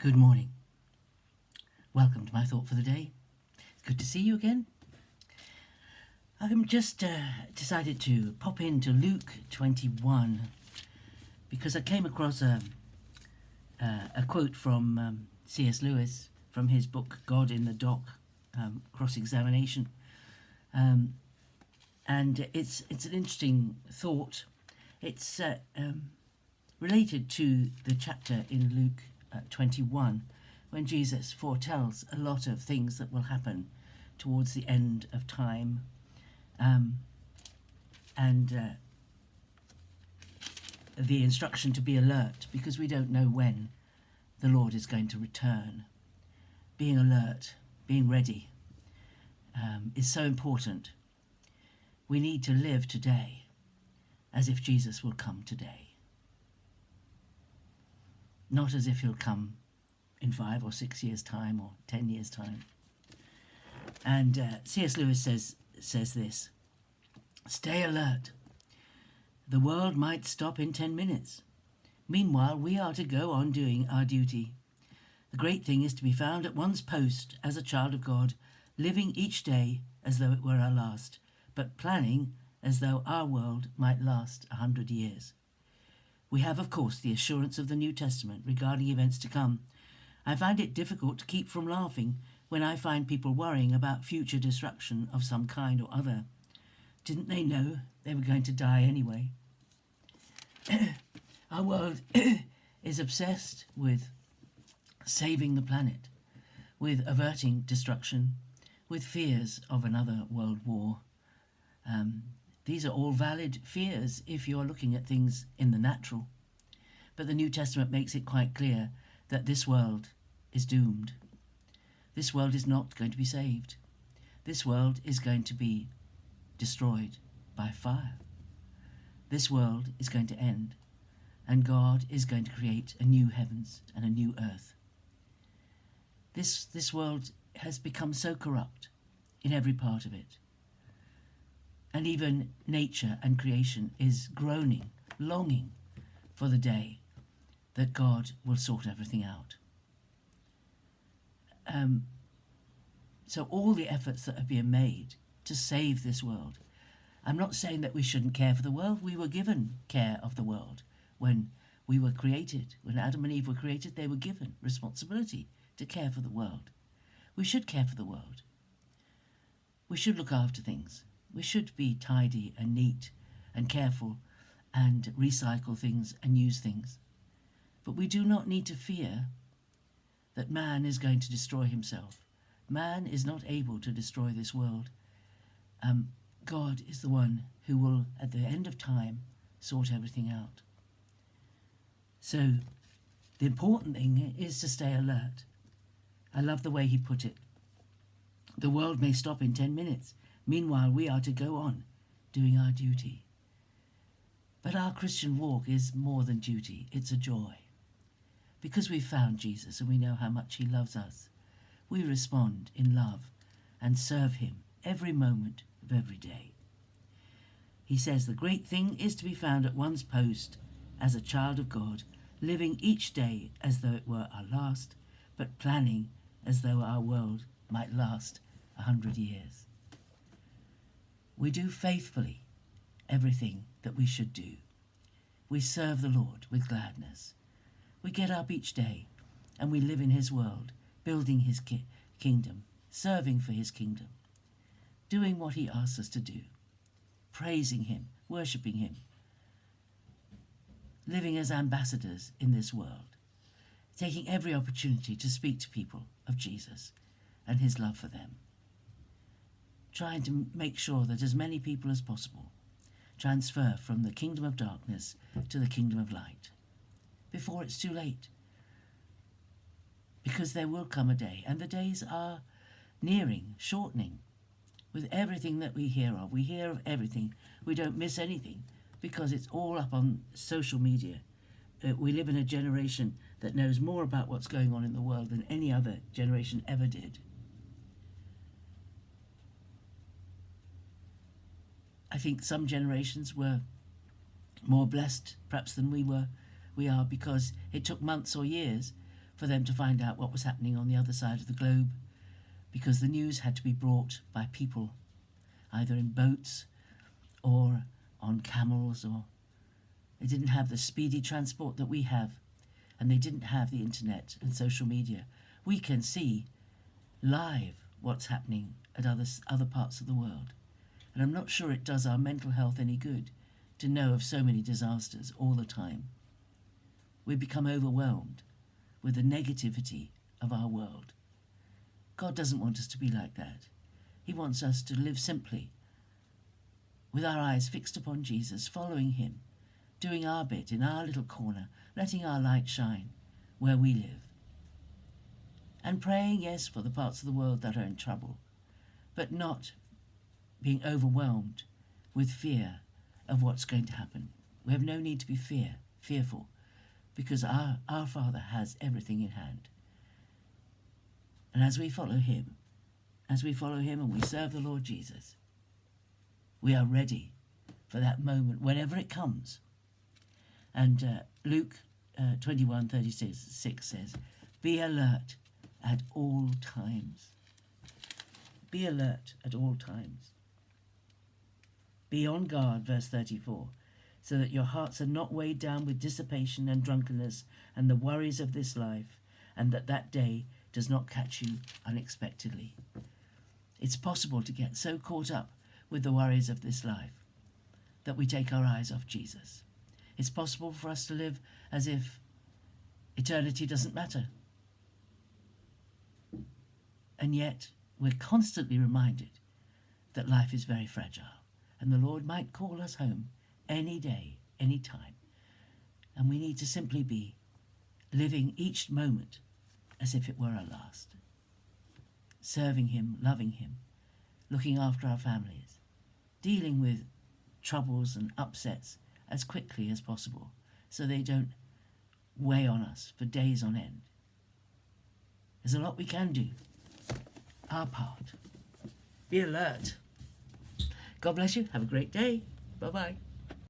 Good morning. Welcome to my thought for the day. It's good to see you again. I'm just decided to pop into Luke 21 because I came across a quote from C.S. Lewis from his book God in the Dock, Cross-Examination. And it's an interesting thought. It's related to the chapter in Luke 21 when Jesus foretells a lot of things that will happen towards the end of time, and the instruction to be alert because we don't know when the Lord is going to return. Being alert, being ready is so important. We need to live today as if Jesus will come today. Not as if he'll come in 5 or 6 years' time or 10 years' time. And C.S. Lewis says this: stay alert. The world might stop in 10 minutes. Meanwhile, we are to go on doing our duty. The great thing is to be found at one's post as a child of God, living each day as though it were our last, but planning as though our world might last 100 years. We have, of course, the assurance of the New Testament regarding events to come. I find it difficult to keep from laughing when I find people worrying about future destruction of some kind or other. Didn't they know they were going to die anyway? Our world is obsessed with saving the planet, with averting destruction, with fears of another world war. These are all valid fears if you're looking at things in the natural. But the New Testament makes it quite clear that this world is doomed. This world is not going to be saved. This world is going to be destroyed by fire. This world is going to end, and God is going to create a new heavens and a new earth. This world has become so corrupt in every part of it. And even nature and creation is groaning, longing for the day that God will sort everything out. So all the efforts that are being made to save this world, I'm not saying that we shouldn't care for the world. We were given care of the world when we were created. When Adam and Eve were created, they were given responsibility to care for the world. We should care for the world. We should look after things. We should be tidy and neat and careful and recycle things and use things. But we do not need to fear that man is going to destroy himself. Man is not able to destroy this world. God is the one who will, at the end of time, sort everything out. So the important thing is to stay alert. I love the way he put it. The world may stop in 10 minutes. Meanwhile, we are to go on doing our duty. But our Christian walk is more than duty. It's a joy. Because we've found Jesus and we know how much he loves us, we respond in love and serve him every moment of every day. He says the great thing is to be found at one's post as a child of God, living each day as though it were our last, but planning as though our world might last 100 years. We do faithfully everything that we should do. We serve the Lord with gladness. We get up each day and we live in his world, building his kingdom, serving for his kingdom, doing what he asks us to do, praising him, worshipping him, living as ambassadors in this world, taking every opportunity to speak to people of Jesus and his love for them, trying to make sure that as many people as possible transfer from the kingdom of darkness to the kingdom of light before it's too late. Because there will come a day, and the days are nearing, shortening, with everything that we hear of. We hear of everything. We don't miss anything because it's all up on social media. We live in a generation that knows more about what's going on in the world than any other generation ever did. I think some generations were more blessed perhaps than we are, because it took months or years for them to find out what was happening on the other side of the globe, because the news had to be brought by people, either in boats or on camels, or they didn't have the speedy transport that we have, and they didn't have the internet and social media. We can see live what's happening at other parts of the world. And I'm not sure it does our mental health any good to know of so many disasters all the time. We become overwhelmed with the negativity of our world. God doesn't want us to be like that. He wants us to live simply, with our eyes fixed upon Jesus, following him, doing our bit in our little corner, letting our light shine where we live. And praying, yes, for the parts of the world that are in trouble, but not being overwhelmed with fear of what's going to happen. We have no need to be fearful, because our Father has everything in hand. And as we follow him and we serve the Lord Jesus, we are ready for that moment whenever it comes. And Luke 21:36 says, "Be alert at all times." Be alert at all times. Be on guard, verse 34, so that your hearts are not weighed down with dissipation and drunkenness and the worries of this life, and that day does not catch you unexpectedly. It's possible to get so caught up with the worries of this life that we take our eyes off Jesus. It's possible for us to live as if eternity doesn't matter. And yet we're constantly reminded that life is very fragile, and the Lord might call us home any day, any time. And we need to simply be living each moment as if it were our last. Serving him, loving him, looking after our families, dealing with troubles and upsets as quickly as possible so they don't weigh on us for days on end. There's a lot we can do. Our part. Be alert. God bless you. Have a great day. Bye-bye.